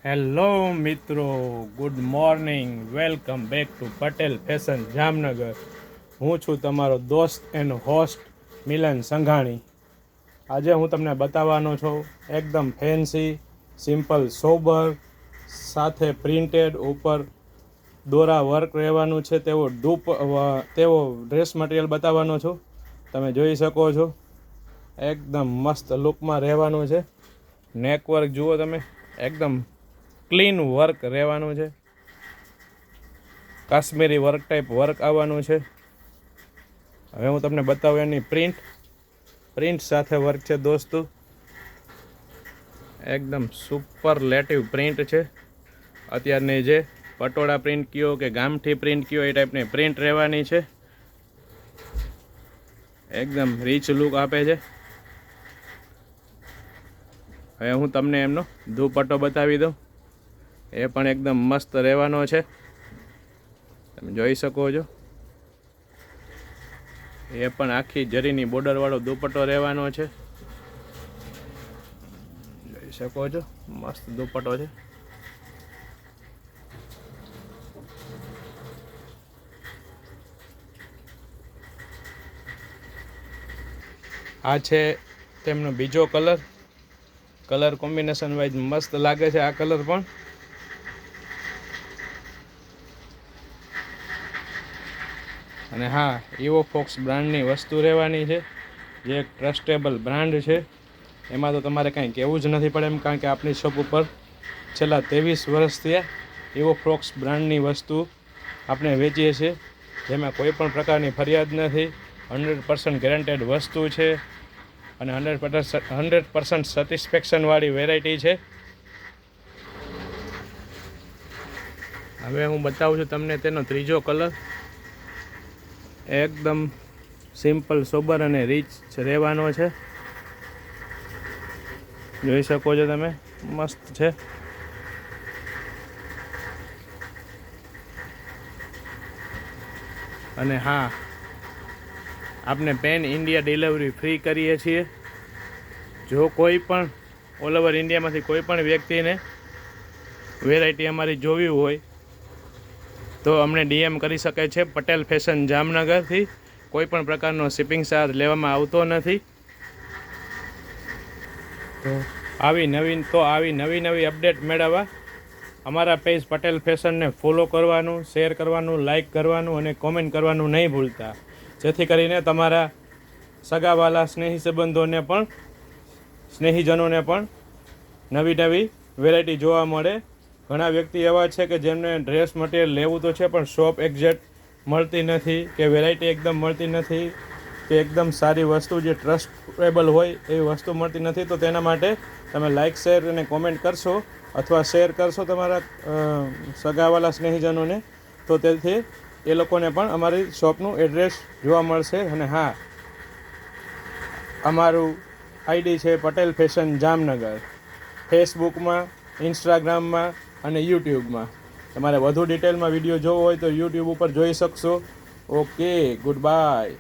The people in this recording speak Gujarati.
હેલો મિત્રો, good morning. Welcome back to Patel fashion Jamnagar. હું છું તમારો દોસ્ત એન્ડ હોસ્ટ મિલન સંઘાણી. આજે હું તમને બતાવવાનો છું એકદમ ફેન્સી, સિમ્પલ, સોબર સાથે પ્રિન્ટેડ ઉપર દોરા વર્ક રહેવાનું છે તેવો ડ્રેસ મટીરિયલ બતાવવાનો છું. તમે જોઈ શકો છો એકદમ મસ્ત લુકમાં રહેવાનું છે. નેક વર્ક જુઓ તમે, એકદમ ક્લીન વર્ક રહેવાનું છે. કાશ્મીરી વર્ક ટાઈપ વર્ક આવવાનું છે. હવે હું તમને બતાવું એની પ્રિન્ટ સાથે વર્ક છે દોસ્તો. એકદમ સુપરલેટિવ પ્રિન્ટ છે. અત્યારની જે પટોળા પ્રિન્ટ કયો કે ગામઠી પ્રિન્ટ કયો એ ટાઈપની પ્રિન્ટ રહેવાની છે. એકદમ રીચ લુક આપે છે. હવે હું તમને એમનો દુપટ્ટો બતાવી દઉં. એ પણ એકદમ મસ્ત રહેવાનો છે. તમે જોઈ શકો છો. એ પણ આખી જરીની બોર્ડરવાળો દુપટ્ટો રહેવાનો છે. જોઈ શકો છો મસ્ત દુપટ્ટો છે. આ છે તેમનો બીજો કલર કોમ્બિનેશન વાઇઝ મસ્ત લાગે છે. આ કલર પણ અને હા, ઇવોફોક્સ બ્રાન્ડની વસ્તુ રહેવાની છે, જે એક ટ્રસ્ટેબલ બ્રાન્ડ છે. એમાં તો તમારે કાંઈ કહેવું જ નથી પડે એમ, કારણ કે આપણી શોપ ઉપર છેલ્લા 23 વર્ષથી ઇવોફોક્સ બ્રાન્ડની વસ્તુ આપણે વેચીએ છીએ, જેમાં કોઈ પણ પ્રકારની ફરિયાદ નથી. 100% ગેરંટેડ વસ્તુ છે અને 100% સેટિસ્ફેક્શનવાળી વેરાયટી છે. હવે હું બતાવું છું તમને તેનો ત્રીજો કલર. એકદમ સિમ્પલ, સોબર અને રીચ રહેવાનો છે. જોઈ શકો છો તમે, મસ્ત છે. અને હા, આપણે પેન ઇન્ડિયા ડિલિવરી ફ્રી કરીએ છીએ. જો કોઈ પણ ઓલ ઓવર ઇન્ડિયામાંથી કોઈ પણ વ્યક્તિને વેરાયટી અમારી જોવી હોય તો અમને ડીએમ કરી શકે છે. પટેલ ફેશન જામનગરથી કોઈ પણ પ્રકારનો શિપિંગ ચાર્જ લેવામાં આવતો નથી. તો આવી નવી અપડેટ મેળવવા અમારા પેજ પટેલ ફેશનને ફોલો કરવાનું, શેર કરવાનું, લાઈક કરવાનું અને કોમેન્ટ કરવાનું નહીં ભૂલતા, જેથી કરીને તમારા સગાવાલા સ્નેહીજનોને પણ નવી વેરાયટી જોવા મળે. ઘણા વ્યક્તિ એવા છે કે જેમને ડ્રેસ મટીરિયલ લેવું તો છે, પણ શોપ એક્ઝેક્ટ મળતી નથી કે વેરાયટી એકદમ મળતી નથી કે એકદમ સારી વસ્તુ જે ટ્રસ્ટેબલ હોય એવી વસ્તુ મળતી નથી. તો તેના માટે તમે લાઈક, શેર અને કોમેન્ટ કરશો અથવા શેર કરશો તમારા સગાવાલા સ્નેહીજનોને, તો તેથી એ લોકોને પણ અમારી શોપનું એડ્રેસ જોવા મળશે. અને હા, અમારું આઈડી છે પટેલ ફેશન જામનગર, ફેસબુકમાં, ઇન્સ્ટાગ્રામમાં અને યુટ્યુબમાં. તમારે વધુ ડિટેલમાં વિડીયો જોવો હોય તો યુટ્યુબ ઉપર જોઈ શકશો. Okay, good bye.